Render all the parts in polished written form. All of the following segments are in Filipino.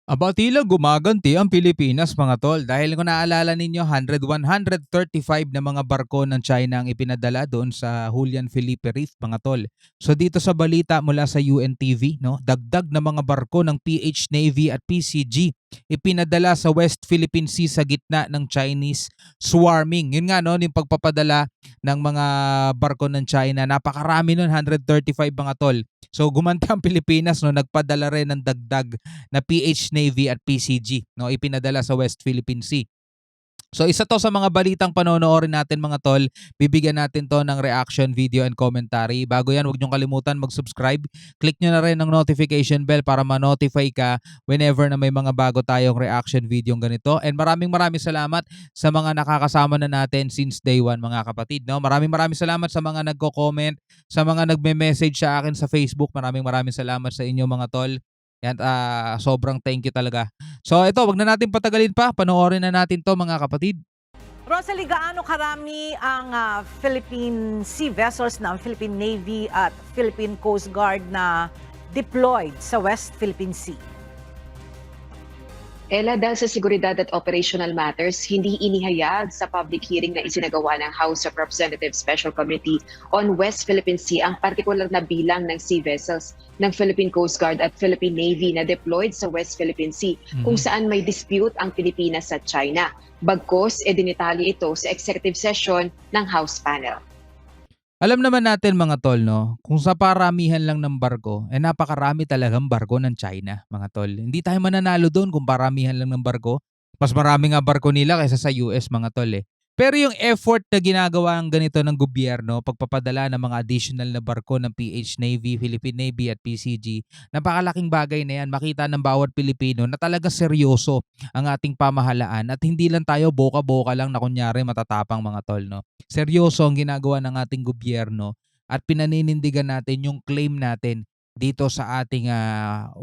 Aba tila gumaganti ang Pilipinas mga tol dahil kung naalala ninyo 135 na mga barko ng China ang ipinadala doon sa Julian Felipe Reef mga tol. So dito sa balita mula sa UNTV, no, dagdag na mga barko ng PH Navy at PCG ipinadala sa West Philippine Sea sa gitna ng Chinese swarming. Yun nga no, yung pagpapadala ng mga barko ng China, napakarami nun, 135 mga tol. So gumanti ang Pilipinas no, nagpadala rin ng dagdag na PH Navy at PCG, no, ipinadala sa West Philippine Sea. So isa to sa mga balitang panonoorin natin mga tol. Bibigyan natin to ng reaction video and commentary. Bago yan, huwag niyong kalimutan mag-subscribe. Click niyo na rin ang notification bell para ma-notify ka whenever na may mga bago tayong reaction video ganito. And maraming salamat sa mga nakakasama na natin since day one mga kapatid. No? Maraming salamat sa mga nagko-comment, sa mga nagme-message sa akin sa Facebook. Maraming salamat sa inyo mga tol. Yan, sobrang thank you talaga. So ito, wag na natin patagalin pa. Panoorin na natin to mga kapatid. Rosalie, gaano karami ang Philippine Sea Vessels ng Philippine Navy at Philippine Coast Guard na deployed sa West Philippine Sea? Ella, dahil sa seguridad at operational matters, hindi inihayag sa public hearing na isinagawa ng House of Representatives Special Committee on West Philippine Sea ang partikular na bilang ng sea vessels ng Philippine Coast Guard at Philippine Navy na deployed sa West Philippine Sea kung saan may dispute ang Pilipinas at China. Bagkos, dinitali ito sa executive session ng House panel. Alam naman natin mga tol, no, kung sa paramihan lang ng barko, napakarami talagang barko ng China, mga tol. Hindi tayo mananalo doon kung paramihan lang ng barko. Mas marami nga barko nila kaysa sa US, mga tol eh. Pero yung effort na ginagawa ang ganito ng gobyerno, pagpapadala ng mga additional na barko ng PH Navy, Philippine Navy at PCG, napakalaking bagay na yan. Makita ng bawat Pilipino na talaga seryoso ang ating pamahalaan at hindi lang tayo boka-boka lang na kunyari matatapang mga tol. No? Seryoso ang ginagawa ng ating gobyerno at pinaninindigan natin yung claim natin dito sa ating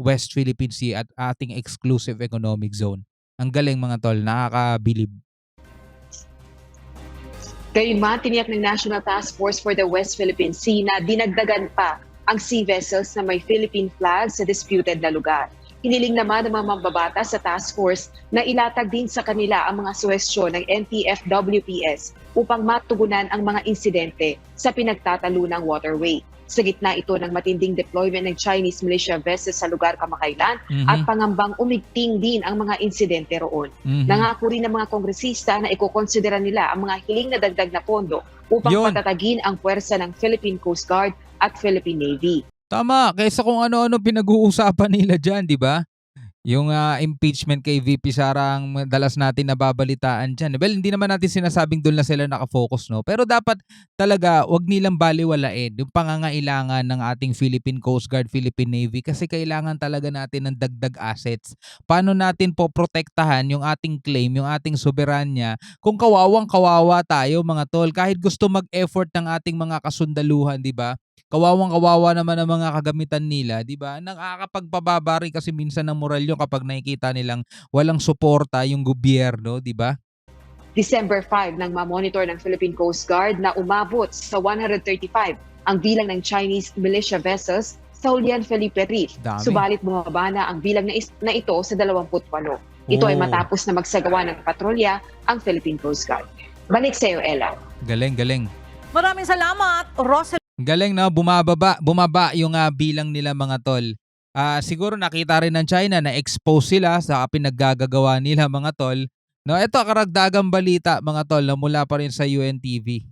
West Philippine Sea at ating exclusive economic zone. Ang galing mga tol, nakakabilib. Gayunman, tiniyak ng National Task Force for the West Philippine Sea na dinagdagan pa ang sea vessels na may Philippine flag sa disputed na lugar. Hiniling naman ng mga mambabatas sa task force na ilatag din sa kanila ang mga suhestyon ng NTF-WPS upang matugunan ang mga insidente sa pinagtatalunang waterway. Sa gitna ito ng matinding deployment ng Chinese militia vessels sa lugar kamakailan at pangambang umigting din ang mga insidente roon. Nangako rin ng mga kongresista na ikokonsidera nila ang mga hiling na dagdag na pondo upang patatagin ang puwersa ng Philippine Coast Guard at Philippine Navy. Tama, kaysa kung ano-ano pinag-uusapan nila dyan, di ba? Yung impeachment kay VP Sara ang dalas natin nababalitaan dyan. Well, hindi naman natin sinasabing doon na sila nakafocus, no? Pero dapat talaga wag nilang baliwalain yung pangangailangan ng ating Philippine Coast Guard, Philippine Navy kasi kailangan talaga natin ng dagdag assets. Paano natin poprotektahan yung ating claim, yung ating soberanya kung kawawang-kawawa tayo mga tol. Kahit gusto mag-effort ng ating mga kasundaluhan, di ba? Kawawang-kawawa naman ang mga kagamitan nila, 'di ba? Nakakapagpababa rin kasi minsan ng moral yung kapag nakikita nilang walang suporta yung gobyerno, 'di ba? December 5 nang ma-monitor ng Philippine Coast Guard na umabot sa 135 ang bilang ng Chinese militia vessels sa Julian Felipe Reef. Dami. Subalit bumaba na ang bilang na ito sa 28. Ito ay matapos na magsagawa ng patrolya ang Philippine Coast Guard. Balik sa iyo, Ella. Galing. Maraming salamat, Rosalie. Galing na bumaba yung bilang nila mga tol. Siguro nakita rin ng China na expose sila sa pinaggagawa nila mga tol. No, ito karagdagang balita mga tol na mula pa rin sa UNTV.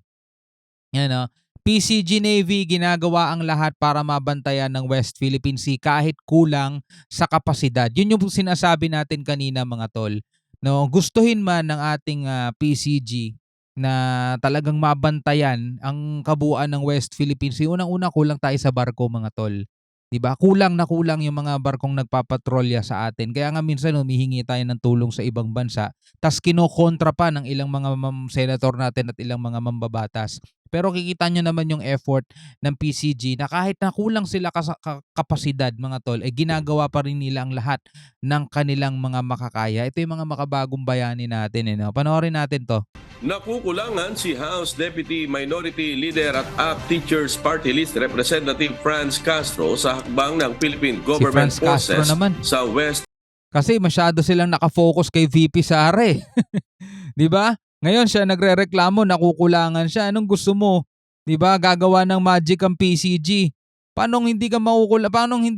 Yan no. PCG Navy ginagawa ang lahat para mabantayan ng West Philippine Sea kahit kulang sa kapasidad. Yun yung sinasabi natin kanina mga tol. No, gustuhin man ng ating PCG na talagang mabantayan ang kabuuan ng West Philippine Sea. Unang-una kulang tayo sa barko mga tol. 'Di ba? Kulang na kulang yung mga barkong nagpapatrolya sa atin. Kaya nga minsan humihingi tayo ng tulong sa ibang bansa, tas kinokontra pa ng ilang mga senator natin at ilang mga mambabatas. Pero kikita nyo naman yung effort ng PCG na kahit na kulang sila kapasidad mga tol, ginagawa pa rin nila ang lahat ng kanilang mga makakaya. Ito yung mga makabagong bayani natin. No? Panoorin natin to. Nakukulangan si House Deputy Minority Leader at ACT Teachers Party List Representative Franz Castro sa hakbang ng Philippine Government Franz Castro Forces naman sa West Kasi masyado silang nakafocus kay VP Sara eh. 'Di ba? Ngayon siya nagrereklamo, nakukulangan siya. Anong gusto mo? 'Di ba? Gagawa ng magic ang PCG. Paanong hindi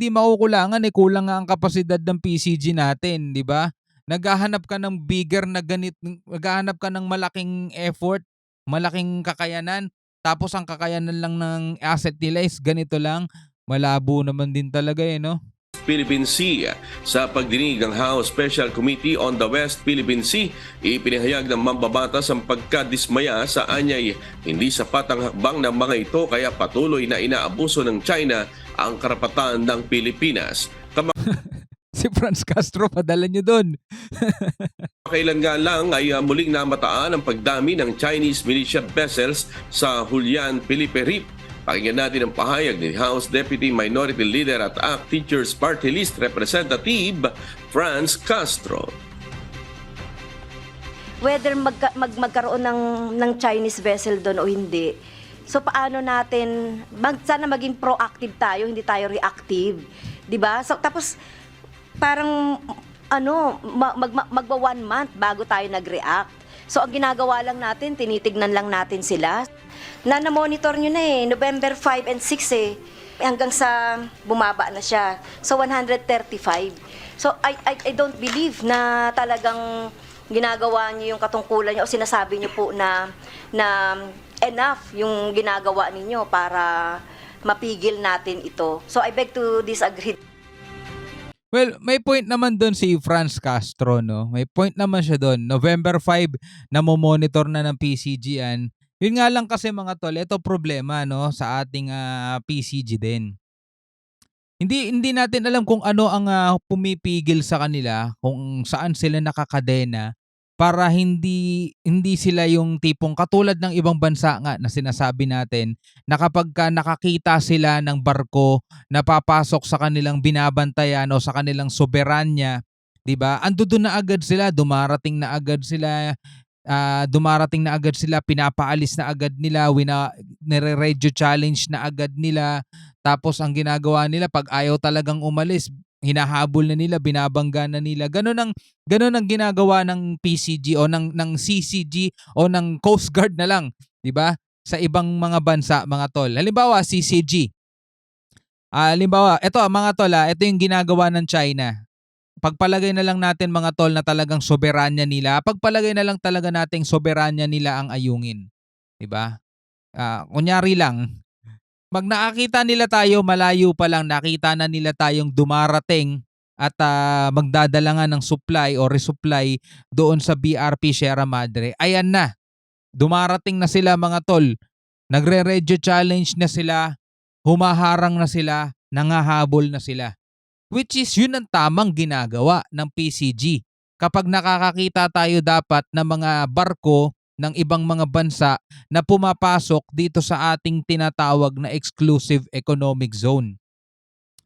makukulangan eh, kulang nga ang kapasidad ng PCG natin, 'di ba? Naghahanap ka ng bigger na naghahanap ka ng malaking effort, malaking kakayanan, tapos ang kakayanan lang ng asset nila is ganito lang. Malabo naman din talaga eh, no? Philippine Sea. Sa pagdinig ng House Special Committee on the West Philippine Sea, ipinahayag ng mambabatas ang pagkadismaya sa anyay hindi sapat ang hakbang ng mga ito kaya patuloy na inaabuso ng China ang karapatan ng Pilipinas. Si Franz Castro, padala nyo doon. Kailan nga lang ay muling namataan ang pagdami ng Chinese militia vessels sa Julian Felipe Reef. Pakinggan natin ang pahayag ni House Deputy Minority Leader at ACT Teachers Party List Representative Franz Castro. Whether magkaroon ng Chinese vessel doon o hindi, so paano natin, sana maging proactive tayo, hindi tayo reactive. 'Di ba? So, tapos, parang, magwa 1 month bago tayo nag-react. So, ang ginagawa lang natin, tinitignan lang natin sila. Na-monitor nyo na eh, November 5 and 6 eh, hanggang sa bumaba na siya. So 135. So I don't believe na talagang ginagawa niyo yung katungkulan niyo o sinasabi niyo po na enough yung ginagawa ninyo para mapigil natin ito. So I beg to disagree. Well, may point naman doon si Franz Castro, no? May point naman siya doon. November 5, namomonitor na ng PCG yan. Yun nga lang kasi mga tol, ito problema no sa ating PCG din. Hindi natin alam kung ano ang pumipigil sa kanila, kung saan sila nakakadena para hindi sila yung tipong katulad ng ibang bansa nga na sinasabi natin na kapag nakakita sila ng barko na papasok sa kanilang binabantayan o sa kanilang soberanya, 'di ba? Andoon na agad sila, dumarating na agad sila, pinapaalis na agad nila, nire-radio challenge na agad nila. Tapos ang ginagawa nila pag ayaw talagang umalis, hinahabol na nila, binabangga na nila. Ganun ang ginagawa ng PCG o ng CCG o ng Coast Guard na lang, 'di ba? Sa ibang mga bansa, mga tol. Halimbawa, CCG. Halimbawa, ito mga tol, ito yung ginagawa ng China. Pagpalagay na lang natin mga tol na talagang soberanya nila. Pagpalagay na lang talaga nating soberanya nila ang ayungin. 'Di ba? Kunyari lang, nakakita nila tayo malayo pa lang, nakita na nila tayong dumarating at magdadala nga ng supply o resupply doon sa BRP Sierra Madre. Ayan na. Dumarating na sila mga tol. Nagre-radio challenge na sila, humaharang na sila, nangahabol na sila. Which is yun ang tamang ginagawa ng PCG. Kapag nakakakita tayo dapat ng mga barko ng ibang mga bansa na pumapasok dito sa ating tinatawag na exclusive economic zone.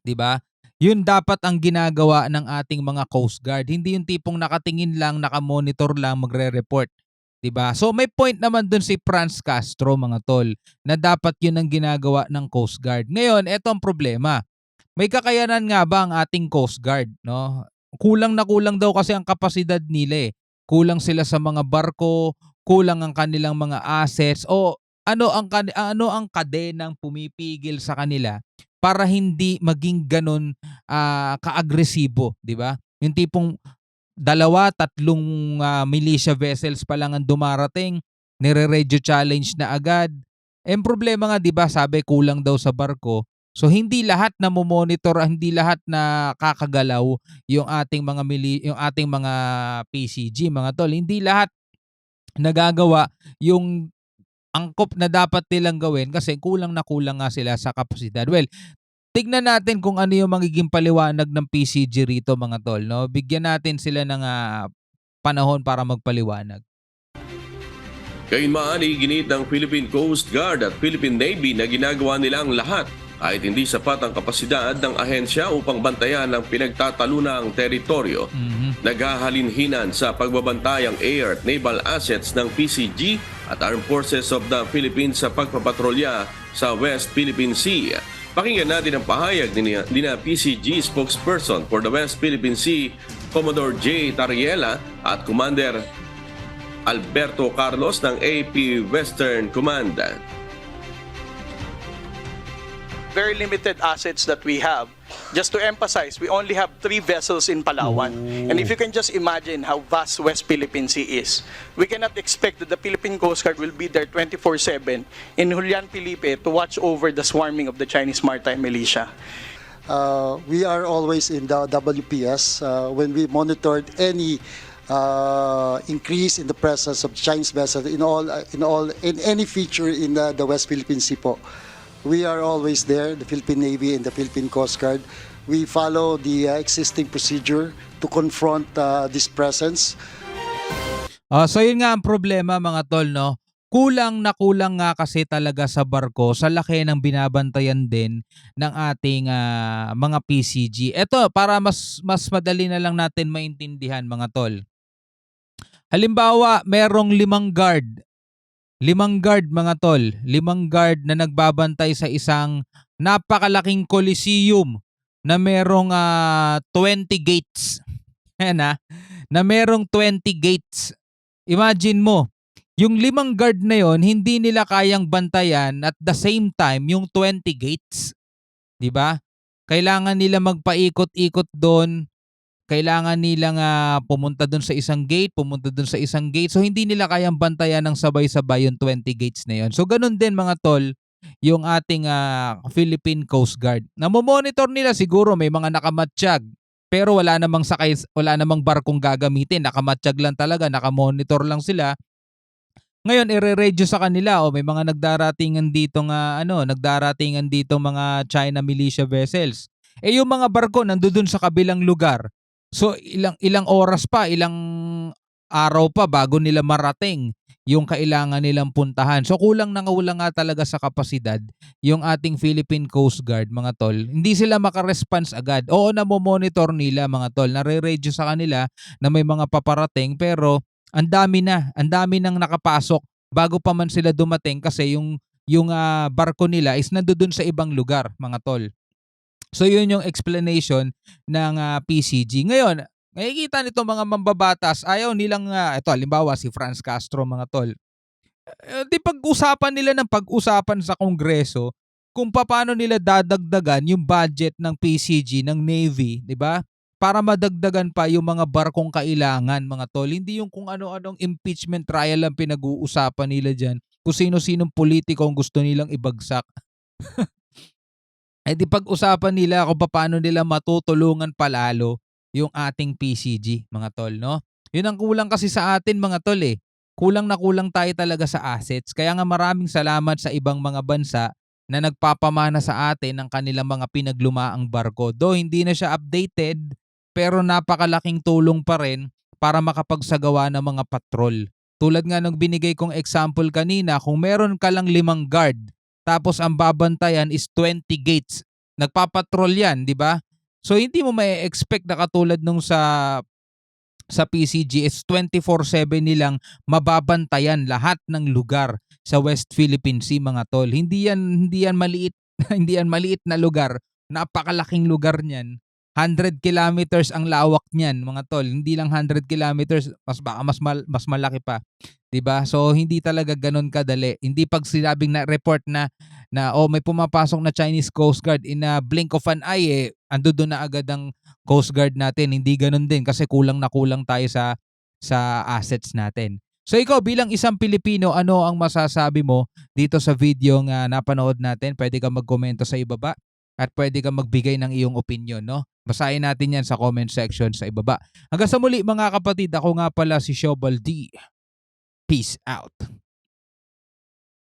'Di ba? Yun dapat ang ginagawa ng ating mga Coast Guard. Hindi yung tipong nakatingin lang, nakamonitor lang, magre-report. 'Di ba? So may point naman dun si Franz Castro mga tol na dapat yun ang ginagawa ng Coast Guard. Ngayon, eto ang problema. May kakayanan nga ba ang ating Coast Guard, no? Kulang na kulang daw kasi ang kapasidad nila eh. Kulang sila sa mga barko, kulang ang kanilang mga assets o ano ang kadenang pumipigil sa kanila para hindi maging ganun kaagresibo, 'di ba? Yung tipong 2-3 militia vessels pa lang ang dumarating, nire-radio challenge na agad. Ang problema nga 'di ba, sabi kulang daw sa barko. So hindi lahat na monitor, hindi lahat na kakagalaw yung ating mga PCG, mga tol. Hindi lahat nagagawa yung angkop na dapat nilang gawin kasi kulang nga sila sa kapasidad. Well, tignan natin kung ano yung magiging paliwanag ng PCG rito, mga tol, no? Bigyan natin sila ng panahon para magpaliwanag. Gayunman, iginit ng Philippine Coast Guard at Philippine Navy na ginagawa nila ang lahat kahit hindi sapat ang kapasidad ng ahensya upang bantayan ang pinagtatalunang teritoryo. Naghahalinhinan sa pagbabantay ang air at naval assets ng PCG at Armed Forces of the Philippines sa pagpapatrolya sa West Philippine Sea. Pakinggan natin ang pahayag ni PCG spokesperson for the West Philippine Sea, Commodore J. Tariela at Commander Alberto Carlos ng AP Western Command. Very limited assets that we have. Just to emphasize, we only have 3 vessels in Palawan. And if you can just imagine how vast West Philippine Sea is, we cannot expect that the Philippine Coast Guard will be there 24/7 in Julian Felipe to watch over the swarming of the Chinese maritime militia. We are always in the WPS when we monitored any increase in the presence of Chinese vessels in any feature in the West Philippine Sea po. We are always there, the Philippine Navy and the Philippine Coast Guard. We follow the existing procedure to confront this presence. So yun nga ang problema mga tol, no? Kulang na kulang nga kasi talaga sa barko sa laki ng binabantayan din ng ating mga PCG. Ito, para mas madali na lang natin maintindihan mga tol. Halimbawa, merong 5 guard. 5 guard mga tol. 5 guard na nagbabantay sa isang napakalaking coliseum na merong 20 gates. Ayan na merong 20 gates. Imagine mo, yung 5 guard na yon hindi nila kayang bantayan at the same time yung 20 gates. 'Di ba? Kailangan nila magpaikot-ikot doon. Kailangan nilang pumunta doon sa isang gate, pumunta doon sa isang gate. So hindi nila kayang bantayan ng sabay-sabay yung 20 gates na yon. So ganun din mga tol, yung ating Philippine Coast Guard. Namomonitor nila siguro may mga nakamatsyag. Pero wala namang barkong gagamitin. Nakamatsyag lang talaga, nakamonitor lang sila. Ngayon ire-radio sa kanila may mga nagdaratingan dito mga China militia vessels. Yung mga barko nandoon sa kabilang lugar. So ilang oras pa, ilang araw pa bago nila marating yung kailangan nilang puntahan. So kulang nga talaga sa kapasidad yung ating Philippine Coast Guard mga tol. Hindi sila makaresponse agad. Oo, namomonitor nila mga tol. Nare-radio sa kanila na may mga paparating pero ang dami nang nakapasok bago pa man sila dumating kasi yung barko nila is nandoon sa ibang lugar mga tol. So yun yung explanation ng PCG. Ngayon, makikita nito mga mambabatas, ayaw nilang, ito halimbawa si Franz Castro mga tol. Di pag-usapan nila ng pag-usapan sa Kongreso kung paano nila dadagdagan yung budget ng PCG, ng Navy, di ba? Para madagdagan pa yung mga barkong kailangan mga tol. Hindi yung kung ano-anong impeachment trial ang pinag-uusapan nila dyan. Kung sino-sinong politiko ang gusto nilang ibagsak. Di pag-usapan nila kung paano nila matutulungan palalo yung ating PCG, mga tol, no? Yun ang kulang kasi sa atin, mga tol, eh. Kulang na kulang tayo talaga sa assets. Kaya nga maraming salamat sa ibang mga bansa na nagpapamana sa atin ng kanilang mga pinaglumaang barko. Though hindi na siya updated, pero napakalaking tulong pa rin para makapagsagawa ng mga patrol. Tulad nga ng binigay kong example kanina, kung meron ka lang 5 guard, tapos ang babantayan is 20 gates. Nagpapatrol yan, di ba? So hindi mo ma-expect na katulad nung sa PCG is 24/7 nilang mababantayan lahat ng lugar sa West Philippine Sea mga tol. Hindi yan maliit, hindi yan maliit na lugar. Napakalaking lugar niyan. 100 kilometers ang lawak niyan, mga tol. Hindi lang 100 kilometers, mas malaki pa. 'Di ba? So hindi talaga ganoon kadali. Hindi pag sinabing na report na may pumapasok na Chinese Coast Guard in a blink of an eye, ando doon na agad ang Coast Guard natin. Hindi ganoon din kasi kulang na kulang tayo sa assets natin. So ikaw bilang isang Pilipino, ano ang masasabi mo dito sa video nga napanood natin? Pwede kang magkomento sa ibaba at pwede kang magbigay ng iyong opinion, no? Basahin natin yan sa comment section sa ibaba. Hanggang sa muli mga kapatid, ako nga pala si Shobal D. Peace out.